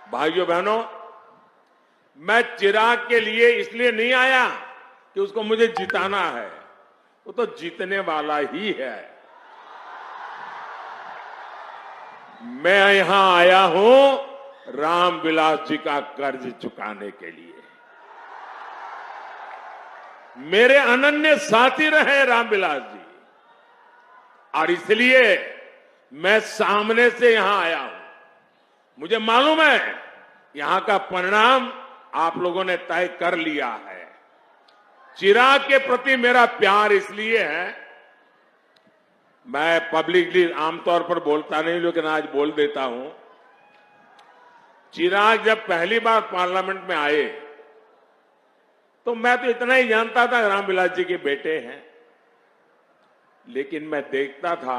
भाइयों बहनों, मैं चिराग के लिए इसलिए नहीं आया कि उसको मुझे जिताना है, वो तो जीतने वाला ही है। मैं यहां आया हूं रामविलास जी का कर्ज चुकाने के लिए। मेरे अनन्य साथी रहे रामविलास जी, और इसलिए मैं सामने से यहां आया हूं। मुझे मालूम है यहां का परिणाम आप लोगों ने तय कर लिया है। चिराग के प्रति मेरा प्यार इसलिए है, मैं पब्लिकली आमतौर पर बोलता नहीं, लेकिन आज बोल देता हूं। चिराग जब पहली बार पार्लियामेंट में आए तो मैं तो इतना ही जानता था रामविलास जी के बेटे हैं, लेकिन मैं देखता था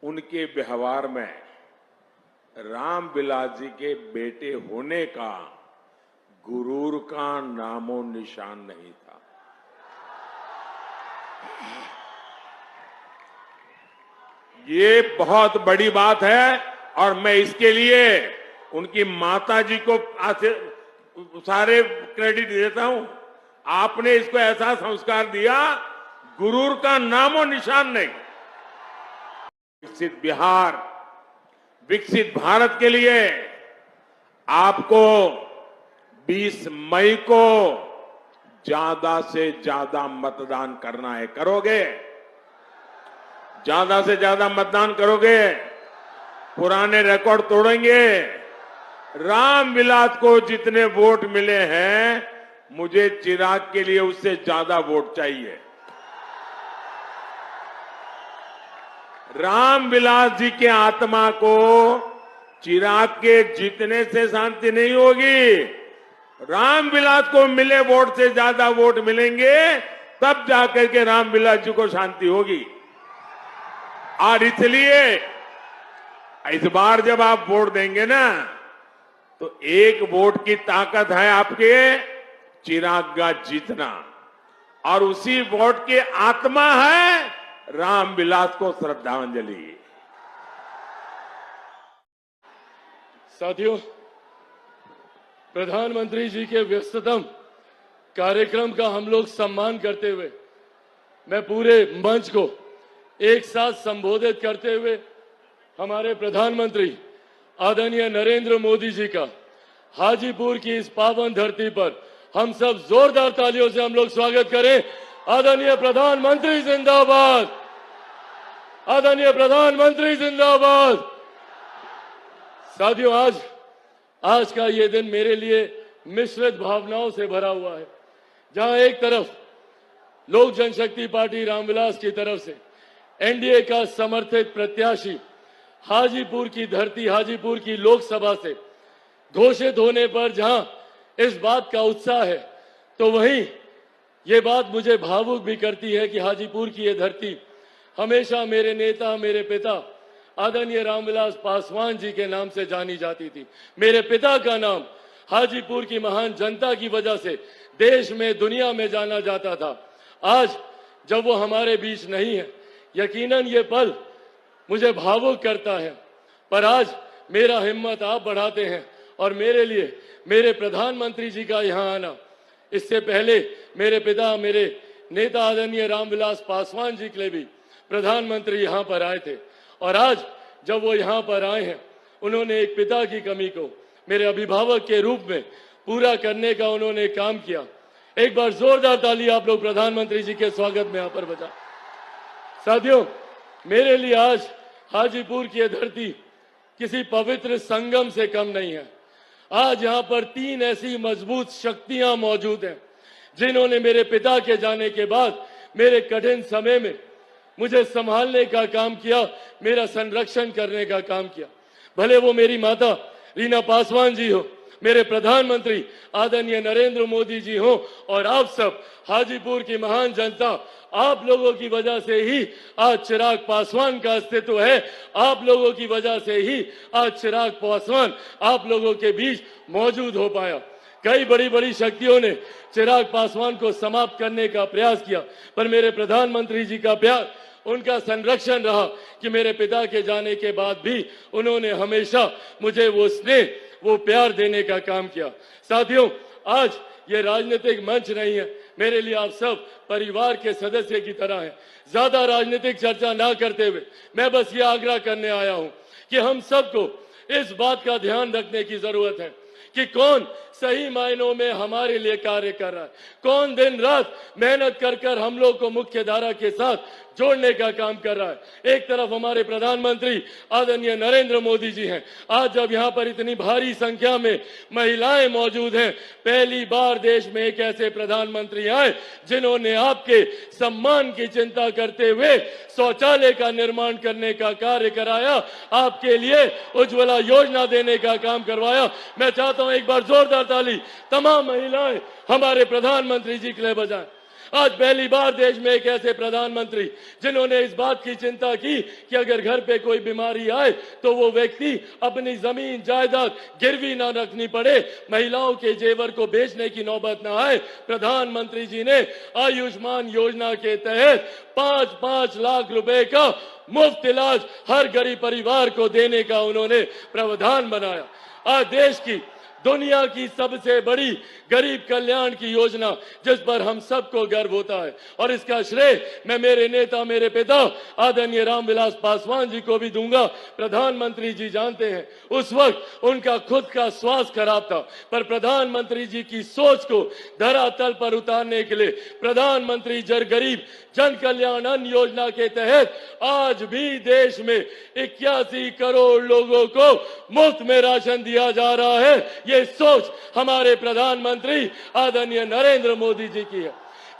उनके व्यवहार में रामविलास जी के बेटे होने का गुरूर का नामो निशान नहीं था। ये बहुत बड़ी बात है, और मैं इसके लिए उनकी माता जी को सारे क्रेडिट देता हूं। आपने इसको ऐसा संस्कार दिया, गुरूर का नामो निशान नहीं। विकसित बिहार, विकसित भारत के लिए आपको 20 मई को ज्यादा से ज्यादा मतदान करना है। करोगे? ज्यादा से ज्यादा मतदान करोगे? पुराने रिकॉर्ड तोड़ेंगे? रामविलास को जितने वोट मिले हैं, मुझे चिराग के लिए उससे ज्यादा वोट चाहिए। रामविलास जी के आत्मा को चिराग के जीतने से शांति नहीं होगी। रामविलास को मिले वोट से ज्यादा वोट मिलेंगे, तब जाकर के रामविलास जी को शांति होगी। और इसलिए इस बार जब आप वोट देंगे ना, तो एक वोट की ताकत है आपके चिराग का जीतना, और उसी वोट की आत्मा है रामविलास को श्रद्धांजलि। साथियों, प्रधानमंत्री जी के व्यस्ततम कार्यक्रम का हम लोग सम्मान करते हुए मैं पूरे मंच को एक साथ संबोधित करते हुए हमारे प्रधानमंत्री आदरणीय नरेंद्र मोदी जी का हाजीपुर की इस पावन धरती पर हम सब जोरदार तालियों से हम लोग स्वागत करें। आदरणीय प्रधानमंत्री जिंदाबाद, आदरणीय प्रधानमंत्री जिंदाबाद। साथियों, आज का ये दिन मेरे लिए मिश्रित भावनाओं से भरा हुआ है, जहां एक तरफ लोक जनशक्ति पार्टी रामविलास की तरफ से एनडीए का समर्थित प्रत्याशी हाजीपुर की धरती, हाजीपुर की लोकसभा से घोषित होने पर जहां इस बात का उत्साह है, तो वहीं ये बात मुझे भावुक भी करती है कि हाजीपुर की ये धरती हमेशा मेरे नेता, मेरे पिता आदरणीय रामविलास पासवान जी के नाम से जानी जाती थी। मेरे पिता का नाम हाजीपुर की महान जनता की वजह से देश में, दुनिया में जाना जाता था। आज जब वो हमारे बीच नहीं है, यकीनन ये पल मुझे भावुक करता है, पर आज मेरा हिम्मत आप बढ़ाते हैं, और मेरे लिए मेरे प्रधानमंत्री जी का यहाँ आना, इससे पहले मेरे पिता, मेरे नेता आदरणीय रामविलास पासवान जी के लिए भी प्रधानमंत्री यहाँ पर आए थे, और आज जब वो यहाँ पर आए हैं, उन्होंने एक पिता की कमी को मेरे अभिभावक के रूप में पूरा करने का उन्होंने काम किया। एक बार जोरदार ताली आप लोग प्रधानमंत्री जी के स्वागत में यहाँ पर बजा। साथियों, मेरे लिए आज हाजीपुर की धरती किसी पवित्र संगम से कम नहीं है। आज यहाँ पर 3 ऐसी मजबूत शक्तियां मौजूद हैं, जिन्होंने मेरे पिता के जाने के बाद मेरे कठिन समय में मुझे संभालने का काम किया, मेरा संरक्षण करने का काम किया। भले वो मेरी माता रीना पासवान जी हो, मेरे प्रधानमंत्री आदरणीय नरेंद्र मोदी जी हो, और आप सब हाजीपुर की महान जनता, आप लोगों की वजह से ही आज चिराग पासवान का अस्तित्व है। आप लोगों की वजह से ही आज चिराग पासवान आप लोगों के बीच मौजूद हो पाया। कई बड़ी बड़ी शक्तियों ने चिराग पासवान को समाप्त करने का प्रयास किया, पर मेरे प्रधानमंत्री जी का प्यार उनका संरक्षण रहा कि मेरे पिता के जाने के बाद भी उन्होंने हमेशा मुझे वो स्नेह, वो प्यार देने का काम किया। साथियों, आज ये राजनीतिक मंच नहीं है, मेरे लिए आप सब परिवार के सदस्य की तरह हैं। ज्यादा राजनीतिक चर्चा ना करते हुए मैं बस ये आग्रह करने आया हूं कि हम सबको इस बात का ध्यान रखने की जरूरत है कि कौन सही मायनों में हमारे लिए कार्य कर रहा है, कौन दिन रात मेहनत कर कर हम लोग को मुख्य धारा के साथ जोड़ने का काम कर रहा है। एक तरफ हमारे प्रधानमंत्री आदरणीय नरेंद्र मोदी जी हैं। आज जब यहाँ पर इतनी भारी संख्या में महिलाएं मौजूद हैं, पहली बार देश में एक ऐसे प्रधानमंत्री आए जिन्होंने आपके सम्मान की चिंता करते हुए शौचालय का निर्माण करने का कार्य कराया, आपके लिए उज्ज्वला योजना देने का काम करवाया। मैं चाहता हूं एक बार जोरदार ताली तमाम महिलाएं हमारे प्रधानमंत्री जी के लिए बजाएं। आज पहली बार देश में एक ऐसे प्रधानमंत्री जिन्होंने इस बात की चिंता की कि अगर घर पे कोई बीमारी आए तो वो व्यक्ति अपनी जमीन जायदाद गिरवी ना रखनी पड़े, महिलाओं के जेवर को बेचने की नौबत ना आए। प्रधानमंत्री जी ने आयुष्मान योजना के तहत 5-5 लाख रुपए का मुफ्त इलाज हर गरीब परिवार को देने का उन्होंने प्रावधान बनाया। आज देश की दुनिया की सबसे बड़ी गरीब कल्याण की योजना जिस पर हम सबको गर्व होता है, और इसका श्रेय मैं मेरे नेता, मेरे पिता आदरणीय रामविलास पासवान जी को भी दूंगा। प्रधानमंत्री जी जानते हैं उस वक्त उनका खुद का स्वास्थ्य खराब था, पर प्रधानमंत्री जी की सोच को धरातल पर उतारने के लिए प्रधानमंत्री गरीब जन कल्याण अन्न योजना के तहत आज भी देश में 81 करोड़ लोगों को मुफ्त में राशन दिया जा रहा है। ये सोच हमारे प्रधानमंत्री आदरणीय नरेंद्र मोदी जी की है।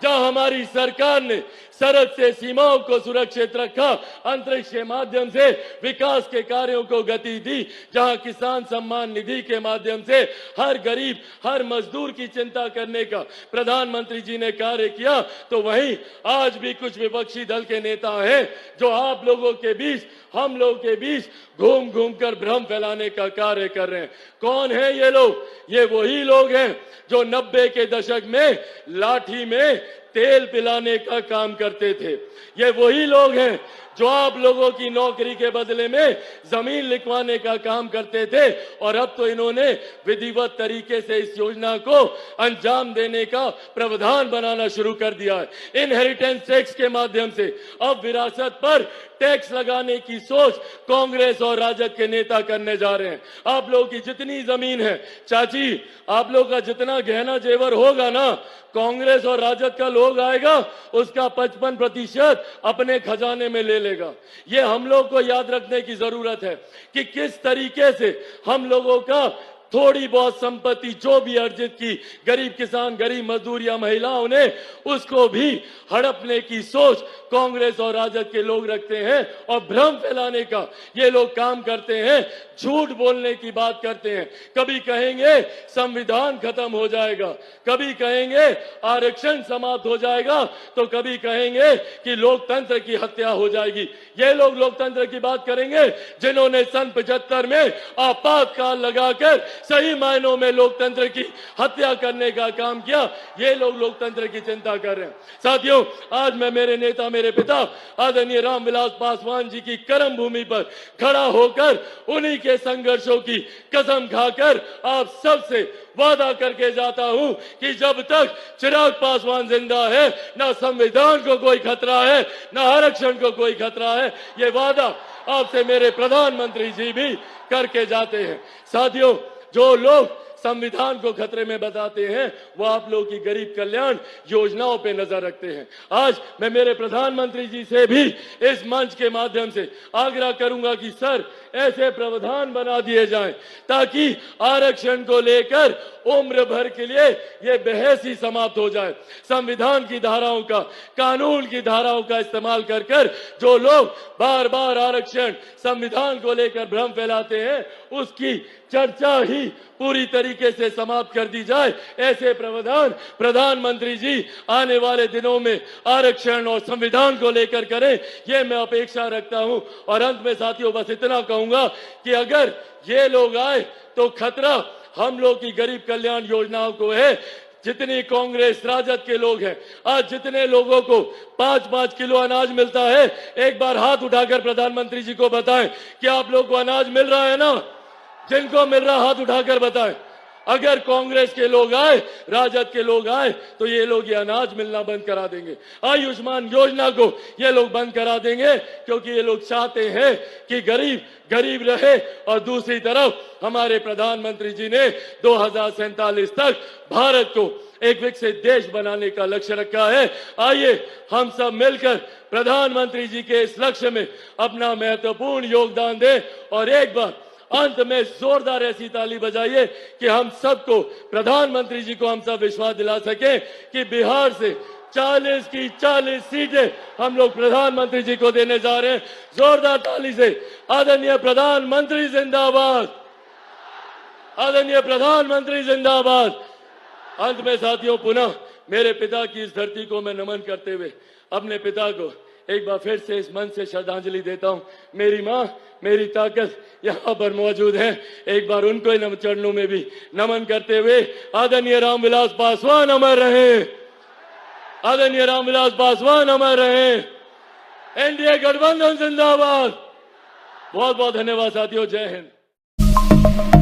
जहां हमारी सरकार ने सरहद से सीमाओं को सुरक्षित रखा, अंतरिक्ष के माध्यम से विकास के कार्यों को गति दी, जहां किसान सम्मान निधि के माध्यम से हर गरीब, हर मजदूर की चिंता करने का प्रधानमंत्री जी ने कार्य किया, तो वहीं आज भी कुछ विपक्षी दल के नेता हैं जो आप लोगों के बीच, हम लोगों के बीच घूम घूम कर भ्रम फैलाने का कार्य कर रहे हैं। कौन है ये लोग? ये वही लोग हैं जो 90 के दशक में लाठी में तेल पिलाने का काम करते थे। ये वही लोग हैं जो आप लोगों की नौकरी के बदले में जमीन लिखवाने का काम करते थे, और अब तो इन्होंने विधिवत तरीके से इस योजना को अंजाम देने का प्रावधान बनाना शुरू कर दिया है। इनहेरिटेंस टैक्स के माध्यम से अब विरासत पर टैक्स लगाने की सोच कांग्रेस और राजद के नेता करने जा रहे हैं। आप लोगों की जितनी जमीन है, चाची, आप लोगों का जितना गहना जेवर होगा ना, कांग्रेस और राजद का लोग आएगा उसका 55% अपने खजाने में ले लेगा। ये हम लोग को याद रखने की जरूरत है कि किस तरीके से हम लोगों का थोड़ी बहुत संपत्ति जो भी अर्जित की गरीब किसान, गरीब मजदूर या महिलाओं ने, उसको भी हड़पने की सोच कांग्रेस और राजद के लोग रखते हैं और भ्रम फैलाने का ये लोग काम करते हैं, झूठ बोलने की बात करते हैं। कभी कहेंगे संविधान खत्म हो जाएगा, कभी कहेंगे आरक्षण समाप्त हो जाएगा, तो कभी कहेंगे कि लोकतंत्र की हत्या हो जाएगी। ये लोग लोकतंत्र की बात करेंगे जिन्होंने सन 75 में आपातकाल लगाकर सही मायनों में लोकतंत्र की हत्या करने का काम किया। ये लोग लोकतंत्र की चिंता कर रहे हैं। साथियों, आज मैं मेरे नेता, मेरे पिता आदरणीय रामविलास पासवान जी की कर्म भूमि पर खड़ा होकर उन्हीं के संघर्षों की कसम खाकर आप सबसे वादा करके जाता हूं कि जब तक चिराग पासवान जिंदा है, ना संविधान को कोई खतरा है, ना आरक्षण को कोई खतरा है। ये वादा आपसे मेरे प्रधानमंत्री जी भी करके जाते हैं। साथियों, जो लोग संविधान को खतरे में बताते हैं वो आप लोगों की गरीब कल्याण योजनाओं पे नजर रखते हैं। आज मैं मेरे प्रधानमंत्री जी से भी इस मंच के माध्यम से आग्रह करूंगा कि सर, ऐसे प्रावधान बना दिए जाएं ताकि आरक्षण को लेकर उम्र भर के लिए ये बहस ही समाप्त हो जाए। संविधान की धाराओं का, कानून की धाराओं का इस्तेमाल कर कर जो लोग बार बार आरक्षण, संविधान को लेकर भ्रम फैलाते हैं, उसकी चर्चा ही पूरी तरीके से समाप्त कर दी जाए। ऐसे प्रावधान प्रधानमंत्री जी आने वाले दिनों में आरक्षण और संविधान को लेकर करें, ये मैं अपेक्षा रखता हूं। और अंत में साथियों बस इतना कहूंगा कि अगर ये लोग आए तो खतरा हम लोग की गरीब कल्याण योजनाओं को है। जितनी कांग्रेस राजद के लोग हैं, आज जितने लोगों को 5-5 किलो अनाज मिलता है, एक बार हाथ उठाकर प्रधानमंत्री जी को बताएं कि आप लोग को अनाज मिल रहा है ना? जिनको मिल रहा हाथ उठाकर बताएं। अगर कांग्रेस के लोग आए, राजद के लोग आए, तो ये लोग ये अनाज मिलना बंद करा देंगे। आयुष्मान योजना को ये लोग बंद करा देंगे, क्योंकि ये लोग चाहते हैं कि गरीब गरीब रहे। और दूसरी तरफ हमारे प्रधानमंत्री जी ने 2047 तक भारत को एक विकसित देश बनाने का लक्ष्य रखा है। आइए हम सब मिलकर प्रधानमंत्री जी के इस लक्ष्य में अपना महत्वपूर्ण योगदान दें और एक बार अंत में जोरदार ऐसी ताली बजाइए कि हम सबको, प्रधानमंत्री जी को हम सब विश्वास दिला सके कि बिहार से 40 की 40 सीटें हम लोग प्रधानमंत्री जी को देने जा रहे हैं। जोरदार ताली से आदरणीय प्रधानमंत्री जिंदाबाद, आदरणीय प्रधानमंत्री जिंदाबाद। अंत में साथियों, पुनः मेरे पिता की इस धरती को मैं नमन करते हुए अपने पिता को एक बार फिर से इस मन से श्रद्धांजलि देता हूं। मेरी मां, मेरी ताकत यहां पर मौजूद है, एक बार उनको इन चरणों में भी नमन करते हुए आदरणीय रामविलास पासवान अमर रहे, आदरणीय रामविलास पासवान अमर रहे, एनडीए गठबंधन जिंदाबाद। बहुत बहुत धन्यवाद साथियों, जय हिंद।